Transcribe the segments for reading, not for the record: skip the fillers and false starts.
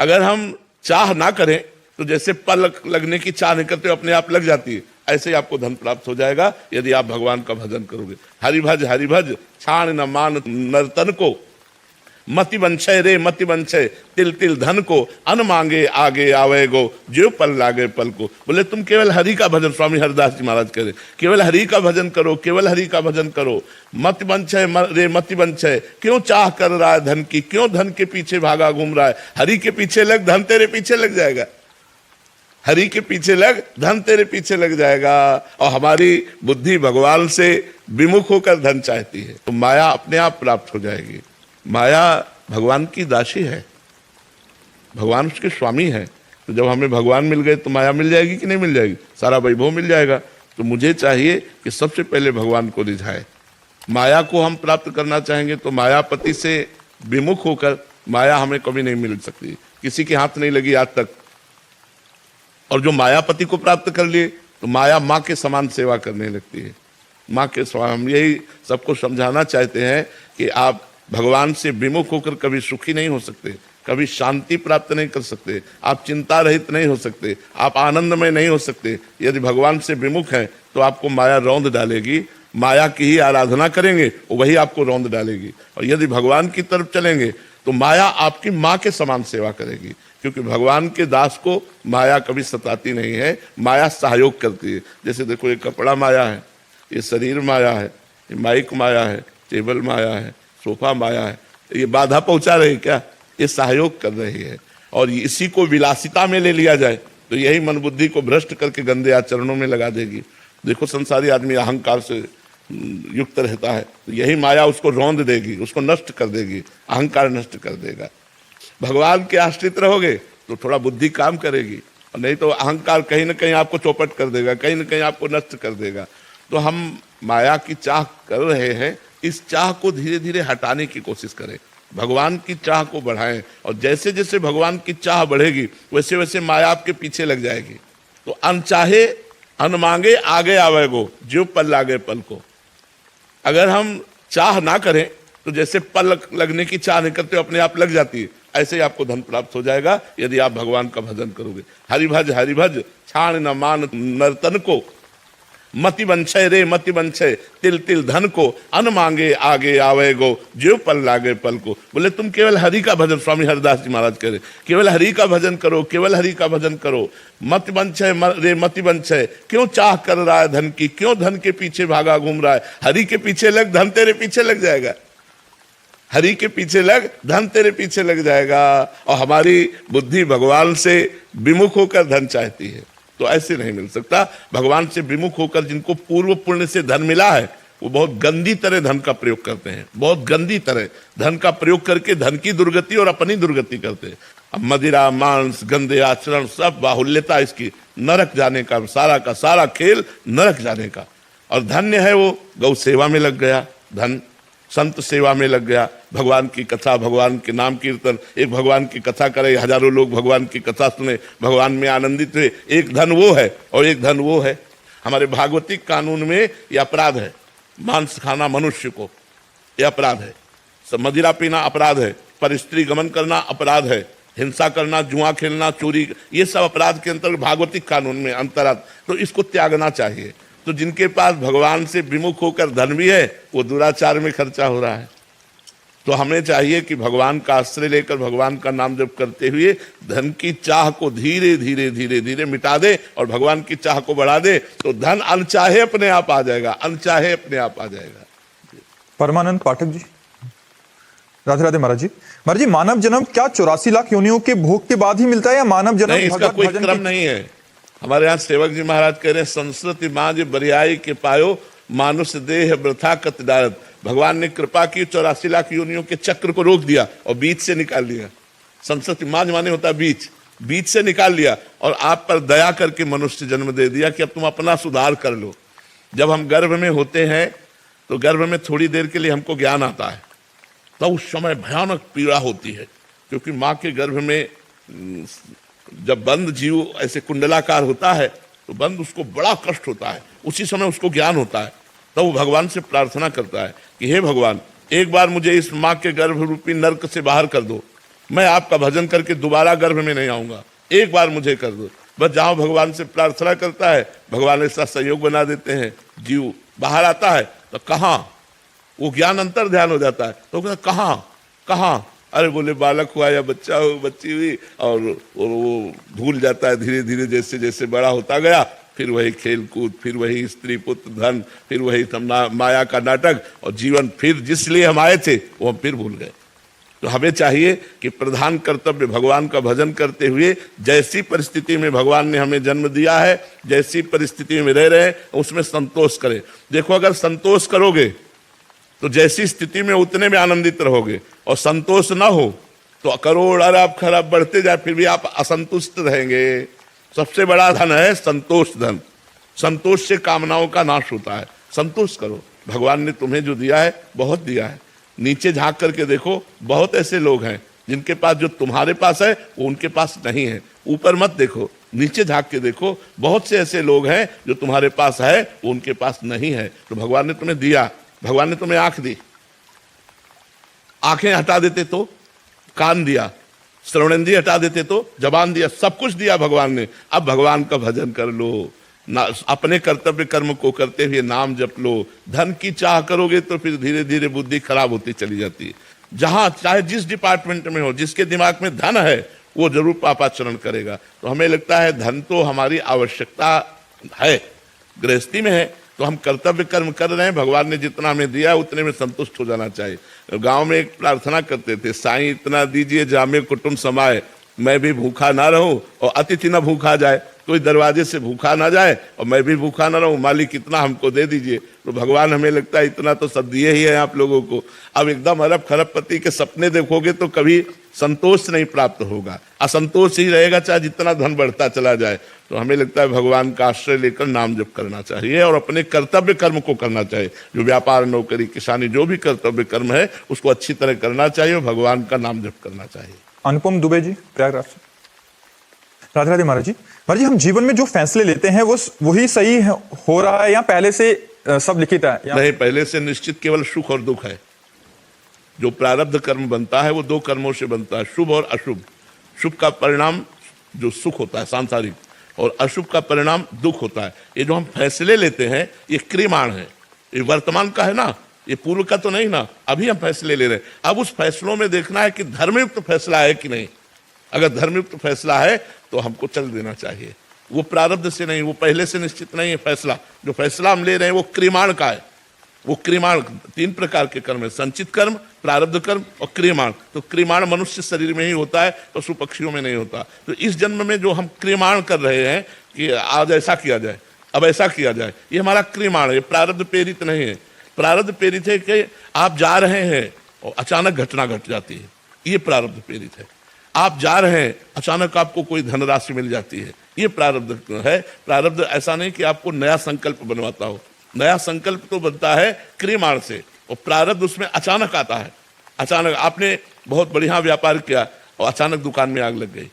अगर हम चाह ना करें तो जैसे पलक लगने की चाह नहीं करते अपने आप लग जाती है, ऐसे ही आपको धन प्राप्त हो जाएगा यदि आप भगवान का भजन करोगे। हरि भज छाण न मान नर्तन को, मति वंशय रे मति वंशय, तिल तिल धन को, अन मांगे आगे आवे गो, जो पल लागे पल को। बोले तुम केवल हरि का भजन, स्वामी हरिदास जी महाराज कह रहे, केवल हरि का भजन करो, केवल हरि का भजन करो। मति वंशय रे मति वंशय, क्यों चाह कर रहा है धन की, क्यों धन के पीछे भागा घूम रहा है। हरि के पीछे लग, धन तेरे पीछे लग जाएगा। हरि के पीछे लग, धन तेरे पीछे लग जाएगा। और हमारी बुद्धि भगवान से विमुख होकर धन चाहती है तो माया अपने आप प्राप्त हो जाएगी। माया भगवान की दासी है, भगवान उसके स्वामी है। तो जब हमें भगवान मिल गए तो माया मिल जाएगी कि नहीं मिल जाएगी, सारा वैभव मिल जाएगा। तो मुझे चाहिए कि सबसे पहले भगवान को रिझाए। माया को हम प्राप्त करना चाहेंगे तो मायापति से विमुख होकर माया हमें कभी नहीं मिल सकती, किसी के हाथ नहीं लगी आज तक। और जो मायापति को प्राप्त कर लिए तो माया माँ के समान सेवा करने लगती है, माँ के समान। हम यही सबको समझाना चाहते हैं कि आप भगवान से विमुख होकर कभी सुखी नहीं हो सकते, कभी शांति प्राप्त नहीं कर सकते, आप चिंता रहित नहीं हो सकते, आप आनंदमय नहीं हो सकते। यदि भगवान से विमुख हैं तो आपको माया रौंद डालेगी, माया की ही आराधना करेंगे वही आपको रौंद डालेगी। और यदि भगवान की तरफ चलेंगे तो माया आपकी माँ के समान सेवा करेगी, क्योंकि भगवान के दास को माया कभी सताती नहीं है, माया सहयोग करती है। जैसे देखो ये कपड़ा माया है, ये शरीर माया है, ये माइक माया है, टेबल माया है, सोफा माया है। ये बाधा पहुंचा रही क्या, ये सहयोग कर रही है। और इसी को विलासिता में ले लिया जाए तो यही मन बुद्धि को भ्रष्ट करके गंदे आचरणों में लगा देगी। देखो संसारी आदमी अहंकार से युक्त रहता है तो यही माया उसको रौंद देगी, उसको नष्ट कर देगी, अहंकार नष्ट कर देगा। भगवान के आश्रित रहोगे तो थोड़ा बुद्धि काम करेगी, और नहीं तो अहंकार कहीं ना कहीं आपको चौपट कर देगा, कहीं ना कहीं आपको नष्ट कर देगा। तो हम माया की चाह कर रहे हैं, इस चाह को धीरे धीरे हटाने की कोशिश करें, भगवान की चाह को बढ़ाएं। और जैसे जैसे भगवान की चाह बढ़ेगी वैसे वैसे माया आपके पीछे लग जाएगी। तो अनचाहे अन मांगे आगे आवेगो, जो पल लागे पल को। अगर हम चाह ना करें तो जैसे पलक लगने की चाह नहीं करते अपने आप लग जाती है, ऐसे ही आपको धन प्राप्त हो जाएगा यदि आप भगवान का भजन करोगे। हरि भज छाण न मान नर्तन को, मति वंशय रे मति वंशय, तिल तिल धन को, अन मांगे आगे आवे गो, जो पल लागे पल को। बोले तुम केवल हरि का भजन, स्वामी हरिदास जी महाराज कह रहे, केवल हरि का भजन करो, केवल हरि का भजन करो। मति वंशय रे मति वंशय, क्यों चाह कर रहा है धन की, क्यों धन के पीछे भागा घूम रहा है। हरि के पीछे लग, धन तेरे पीछे लग जाएगा। हरि के पीछे लग, धन तेरे पीछे लग जाएगा। और हमारी बुद्धि भगवान से विमुख होकर धन चाहती है तो ऐसे नहीं मिल सकता। भगवान से विमुख होकर जिनको पूर्व पुण्य से धन मिला है वो बहुत गंदी तरह धन का प्रयोग करते हैं, बहुत गंदी तरह धन का प्रयोग करके धन की दुर्गति और अपनी दुर्गति करते हैं। अब मदिरा मांस गंदे आचरण सब बाहुल्यता इसकी, नरक जाने का सारा खेल नरक जाने का। और धन्य है वो गौ सेवा में लग गया, धन संत सेवा में लग गया, भगवान की कथा, भगवान के नाम कीर्तन। एक भगवान की कथा करे, हजारों लोग भगवान की कथा सुने, भगवान में आनंदित हुए। एक धन वो है और एक धन वो है। हमारे भागवतिक कानून में ये अपराध है, मांस खाना मनुष्य को ये अपराध है, मदिरा पीना अपराध है, पर स्त्री गमन करना अपराध है, हिंसा करना, जुआ खेलना, चोरी, ये सब अपराध के अंतर्गत भागवतिक कानून में अंतराध। तो इसको त्यागना चाहिए। तो जिनके पास भगवान से विमुख होकर धन भी है वो दुराचार में खर्चा हो रहा है। तो हमें चाहिए कि भगवान का आश्रय लेकर भगवान का नाम जप करते हुए धन की चाह को धीरे धीरे धीरे धीरे मिटा दे और भगवान की चाह को बढ़ा दे तो धन अनचाहे अपने आप आ जाएगा, अनचाहे अपने आप आ जाएगा। परमानंद पाठक जी, राधे राधे। महाराज जी, मानव जन्म क्या 84 लाख योनियों के भोग के बाद ही मिलता है या मानव जन्म नहीं, इसका कोई क्रम नहीं है। हमारे यहाँ सेवक जी महाराज कह रहे हैं संस्कृति मांझ बरियाई के पायो, मानुष देह वृथा कत डारत। भगवान ने कृपा की, 84 लाख योनियों के चक्र को रोक दिया और बीच से निकाल लिया। संस्कृति मांझ माने होता बीच, बीच से निकाल लिया और आप पर दया करके मनुष्य जन्म दे दिया कि अब तुम अपना सुधार कर लो। जब हम गर्भ में होते हैं तो गर्भ में थोड़ी देर के लिए हमको ज्ञान आता है, तो उस समय भयानक पीड़ा होती है, क्योंकि माँ के गर्भ में जब बंद जीव ऐसे कुंडलाकार होता है तो बंद उसको बड़ा कष्ट होता है। उसी समय उसको ज्ञान होता है, तो वो भगवान से प्रार्थना करता है कि हे भगवान, एक बार मुझे इस माँ के गर्भ रूपी नरक से बाहर कर दो। मैं आपका भजन करके दोबारा गर्भ में नहीं आऊंगा, एक बार मुझे कर दो। बस जहां भगवान से प्रार्थना करता है, भगवान ऐसा संयोग बना देते हैं, जीव बाहर आता है तो कहाँ वो ज्ञान अंतर ध्यान हो जाता है, तो कहता कहाँ, अरे बोले बालक हुआ या बच्चा हो, बच्ची हुई, और वो भूल जाता है धीरे धीरे, जैसे जैसे बड़ा होता गया, फिर वही खेल कूद, फिर वही स्त्री पुत्र धन, फिर वही माया का नाटक, और जीवन फिर जिस लिए हम आए थे वो हम फिर भूल गए। तो हमें चाहिए कि प्रधान कर्तव्य भगवान का भजन करते हुए, जैसी परिस्थिति में भगवान ने हमें जन्म दिया है, जैसी परिस्थिति में रह रहे हैं, उसमें संतोष करें। देखो, अगर संतोष करोगे तो जैसी स्थिति में उतने में आनंदित रहोगे, और संतोष ना हो तो करोड़ अरब खरब बढ़ते जाए फिर भी आप असंतुष्ट रहेंगे। सबसे बड़ा धन है संतोष धन। संतोष से कामनाओं का नाश होता है। संतोष करो, भगवान ने तुम्हें जो दिया है बहुत दिया है। नीचे झांक करके देखो, बहुत ऐसे लोग हैं जिनके पास जो तुम्हारे पास है वो उनके पास नहीं है। ऊपर मत देखो, नीचे झांक के देखो, बहुत से ऐसे लोग हैं जो तुम्हारे पास है वो उनके पास नहीं है। तो भगवान ने तुम्हें दिया, भगवान ने तुम्हें आंख दी, आंखें हटा देते तो कान दिया, श्रवणेंद्रिय हटा देते तो जबान दिया, सब कुछ दिया भगवान ने। अब भगवान का भजन कर लो, ना अपने कर्तव्य कर्म को करते हुए नाम जप लो। धन की चाह करोगे तो फिर धीरे धीरे बुद्धि खराब होती चली जाती है। जहां चाहे जिस डिपार्टमेंट में हो, जिसके दिमाग में धन है वो जरूर पापाचरण करेगा। तो हमें लगता है धन तो हमारी आवश्यकता है, गृहस्थी में है तो हम कर्तव्य कर्म कर रहे हैं, भगवान ने जितना हमें दिया उतने में संतुष्ट हो जाना चाहिए। गांव में एक प्रार्थना करते थे, साईं इतना दीजिए जामे कुटुंब समाए, मैं भी भूखा ना रहूं और अतिथि ना भूखा जाए, कोई दरवाजे से भूखा ना जाए और मैं भी भूखा ना रहूं, मालिक इतना हमको दे दीजिए। तो भगवान हमें लगता है इतना तो सब दिए ही है आप लोगों को। अब एकदम अरब खरबपति के सपने देखोगे तो कभी संतोष नहीं प्राप्त होगा, असंतोष ही रहेगा चाहे जितना धन बढ़ता चला जाए। तो हमें लगता है भगवान का आश्रय लेकर नाम जप करना चाहिए और अपने कर्तव्य कर्म को करना चाहिए। जो व्यापार, नौकरी, किसानी, जो भी कर्तव्य कर्म है उसको अच्छी तरह करना चाहिए और भगवान का नाम जप करना चाहिए। अनुपम दुबे जी, प्रयागराज से। राधे राधे महाराज जी। महाराज जी, हम जीवन में जो फैसले लेते हैं वो वही सही हो रहा है या पहले से सब लिखित है? नहीं, पहले से निश्चित केवल सुख और दुख है। जो प्रारब्ध कर्म बनता है वो दो कर्मों से बनता है, शुभ और अशुभ। शुभ का परिणाम जो सुख होता है सांसारिक, और अशुभ का परिणाम दुख होता है। ये जो हम फैसले लेते हैं ये क्रियमाण है, ये वर्तमान का है ना, ये पूर्व का तो नहीं ना। अभी हम फैसले ले रहे हैं, अब उस फैसलों में देखना है कि धर्मयुक्त फैसला है कि नहीं। अगर धर्मयुक्त फैसला है तो हमको चल देना चाहिए। वो प्रारब्ध से नहीं, वो पहले से निश्चित नहीं है फैसला। जो फैसला हम ले रहे हैं वो क्रियमाण का है। वो क्रियमाण, तीन प्रकार के कर्म है, संचित कर्म, प्रारब्ध कर्म और क्रियमाण। तो क्रियमाण मनुष्य शरीर में ही होता है, पशु पक्षियों में नहीं होता। तो इस जन्म में जो हम क्रियमाण कर रहे हैं कि आज ऐसा किया जाए, अब ऐसा किया जाए, ये हमारा क्रियमाण है, प्रारब्ध प्रेरित नहीं है। प्रारब्ध प्रेरित है कि आप जा रहे हैं और अचानक घटना घट जाती है, ये प्रारब्ध प्रेरित है। आप जा रहे हैं, अचानक आपको कोई धनराशि मिल जाती है, ये प्रारब्ध है। प्रारब्ध ऐसा नहीं कि आपको नया संकल्प बनवाता हो, नया संकल्प तो बनता है क्रियमाण से, और प्रारब्ध उसमें अचानक आता है। अचानक आपने बहुत बढ़िया व्यापार किया और अचानक दुकान में आग लग गई।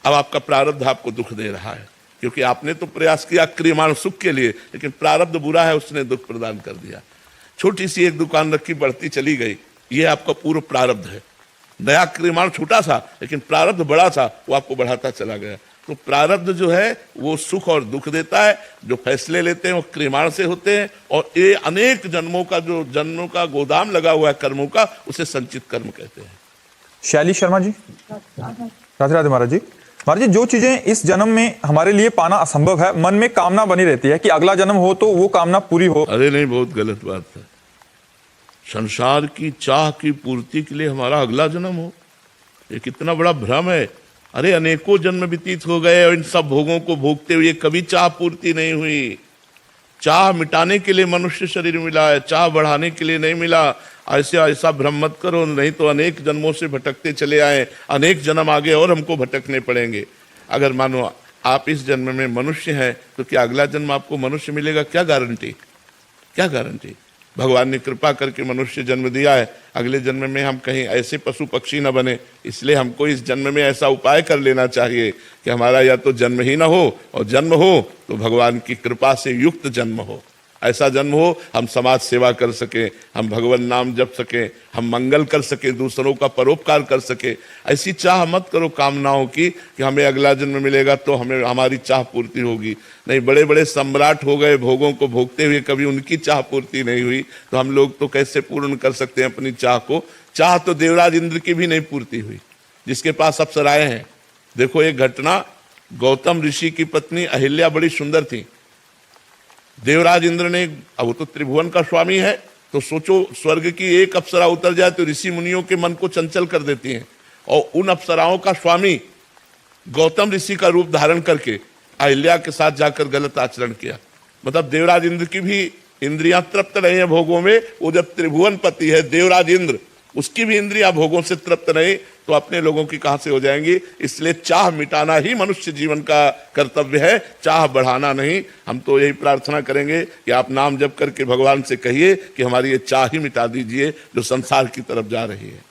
अब आपका प्रारब्ध आपको दुख दे रहा है, क्योंकि आपने तो प्रयास किया क्रियमाण सुख के लिए, लेकिन प्रारब्ध बुरा है, उसने दुख प्रदान कर दिया। छोटी सी एक दुकान रखी, बढ़ती चली गई, ये आपका पूर्व प्रारब्ध है। नया क्रियमाण छोटा था लेकिन प्रारब्ध बड़ा था, वो आपको बढ़ाता चला गया। तो प्रारब्ध जो है वो सुख और दुख देता है। जो फैसले लेते हैं वो क्रियमाण से होते हैं, और ये अनेक जन्मों का जो जन्मों का गोदाम लगा हुआ है कर्मों का, उसे संचित कर्म कहते हैं। शैली शर्मा जी, राधे राधे महाराज जी। महाराज जी, जो चीजें इस जन्म में हमारे लिए पाना असंभव है, मन में कामना बनी रहती है कि अगला जन्म हो तो वो कामना पूरी हो। अरे नहीं, बहुत गलत बात है। संसार की चाह की पूर्ति के लिए हमारा अगला जन्म हो, ये कितना बड़ा भ्रम है। अरे अनेकों जन्म व्यतीत हो गए और इन सब भोगों को भोगते हुए कभी चाह पूर्ति नहीं हुई। चाह मिटाने के लिए मनुष्य शरीर मिला है, चाह बढ़ाने के लिए नहीं मिला। ऐसा भ्रम मत करो, नहीं तो अनेक जन्मों से भटकते चले आए, अनेक जन्म आगे और हमको भटकने पड़ेंगे। अगर मानो आप इस जन्म में मनुष्य हैं तो क्या अगला जन्म आपको मनुष्य मिलेगा? क्या गारंटी, क्या गारंटी। भगवान ने कृपा करके मनुष्य जन्म दिया है, अगले जन्म में हम कहीं ऐसे पशु पक्षी न बने। इसलिए हमको इस जन्म में ऐसा उपाय कर लेना चाहिए कि हमारा या तो जन्म ही ना हो, और जन्म हो तो भगवान की कृपा से युक्त जन्म हो। ऐसा जन्म हो हम समाज सेवा कर सके, हम भगवान नाम जप सके, हम मंगल कर सके, दूसरों का परोपकार कर सके। ऐसी चाह मत करो कामनाओं की कि हमें अगला जन्म मिलेगा तो हमें हमारी चाह पूर्ति होगी। नहीं, बड़े बड़े सम्राट हो गए, भोगों को भोगते हुए कभी उनकी चाह पूर्ति नहीं हुई, तो हम लोग तो कैसे पूर्ण कर सकते हैं अपनी चाह को। चाह तो देवराज इंद्र की भी नहीं पूर्ति हुई, जिसके पास अप्सराएं हैं। देखो एक घटना, गौतम ऋषि की पत्नी अहिल्या बड़ी सुंदर थी। देवराज इंद्र ने, अब वो तो त्रिभुवन का स्वामी है, तो सोचो स्वर्ग की एक अप्सरा उतर जाए तो ऋषि मुनियों के मन को चंचल कर देती हैं। और उन अप्सराओं का स्वामी गौतम ऋषि का रूप धारण करके अहिल्या के साथ जाकर गलत आचरण किया। मतलब देवराज इंद्र की भी इंद्रियां तृप्त नहीं है भोगों में। वो जब त्रिभुवन पति है देवराज इंद्र, उसकी भी इंद्रियां भोगों से तृप्त नहीं, तो अपने लोगों की कहां से हो जाएंगी। इसलिए चाह मिटाना ही मनुष्य जीवन का कर्तव्य है, चाह बढ़ाना नहीं। हम तो यही प्रार्थना करेंगे कि आप नाम जप करके भगवान से कहिए कि हमारी ये चाह ही मिटा दीजिए जो संसार की तरफ जा रही है।